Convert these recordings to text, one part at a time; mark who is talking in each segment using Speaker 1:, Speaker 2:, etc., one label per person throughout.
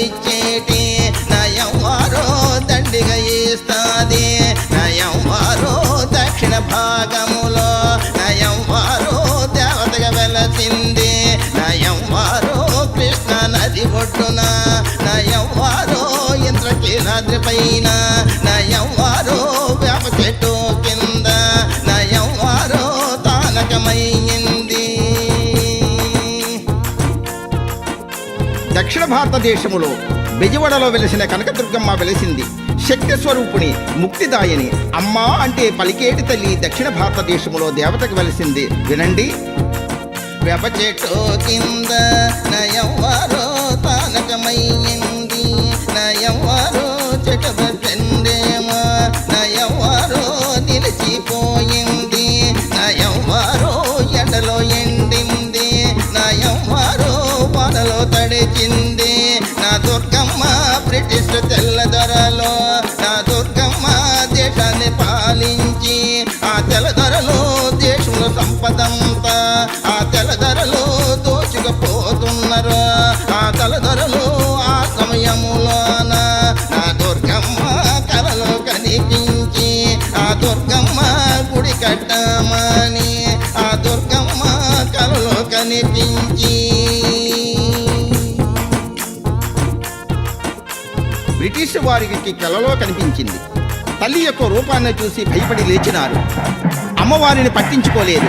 Speaker 1: ఇచ్చేటి నయం వారో దండిగా ఇస్తాది నయం వారో దక్షిణ భాగములో నయం వారో దేవతగా వెలసింది నయం వారో కృష్ణ నది ఒడ్డున నయం వారో ఇంద్రకీలాద్రి పైన నయం వారో వేప చెట్టు కింద నయం వారో తానకమయ్యింది.
Speaker 2: దక్షిణ భారతదేశములో బెజవాడలో వెలిసిన కనకదుర్గమ్మ వెలిసింది. శక్తి స్వరూపుని ముక్తిదాయని అమ్మా అంటే పలికేటి తల్లి దక్షిణ భారతదేశములో దేవతకు వెలిసింది. వినండి.
Speaker 1: వేప చెట్టు కింద నయం వారో తానకమయ్యింది నయం వారో చెట్టు బెండేమో నయం వారో నిలిచిపోయింది నయం వారో ఎండలో ఎండింది నయం వారో వానలో తడిచింది. నా దుర్గమ్మ బ్రిటిష్ తెల్లదొరలో నా దుర్గమ్మ దేశాన్ని పాలించి ఆ తెల్లదొరలో దేశంలో సంపదంతా ఆ తెల్లదొరలో దోచుకుపోతున్నారు. ఆ తెల్లదొరలో ఆ సమయములోన నా దుర్గమ్మ కలలో కనిపించి ఆ దుర్గమ్మ గుడి కట్టమని ఆ దుర్గమ్మ కలలో కనిపించి
Speaker 2: బ్రిటిష్ వారికి కలలో కనిపించింది. తల్లి యొక్క రూపాన్ని చూసి భయపడి లేచినారు. అమ్మవారిని పట్టించుకోలేదు.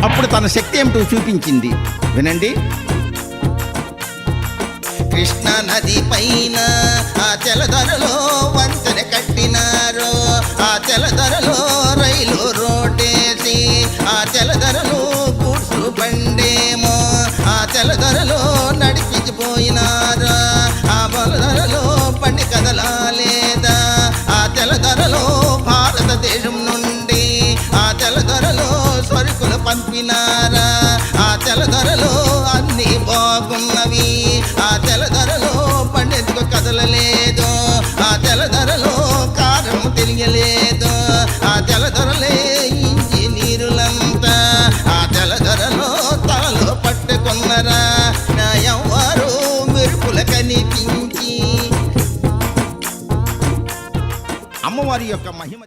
Speaker 2: అప్పుడు తన శక్తి ఏమిటో చూపించింది. వినండి.
Speaker 1: కృష్ణ నది పైన ఆ తెల్లదొరలో వంతెన కట్టినారు. ఆ తెల్లదొరలో రైలు రోడ్డేసి ఆ తెల్లదొరలో గూడ్స్ బండేమో ఆ తెల్లదొరలో నడిపించిపోయినారు. ఆ బొలదొరలో బండి కదలాలేదా ఆ తెల్లదొరలో భారతదేశం నుండి ఆ తెల్లదొరలో సరుకులు పంపినారా. ఆ తెల్లదొరలో అన్ని బాగున్నవి. ఆ తెల్లదొరలో పండెందుకు కదలలేదు. ఆ తెల్లదొరలో కారం తెలియలేదు. ఆ తెల్లదొరలే ఇంజనీరులంతా ఆ తెల్లదొరలో తలలో పట్టుకున్నరా. నయం వారు మెరుపుల కనిపించి
Speaker 2: అమ్మవారి యొక్క మహిమ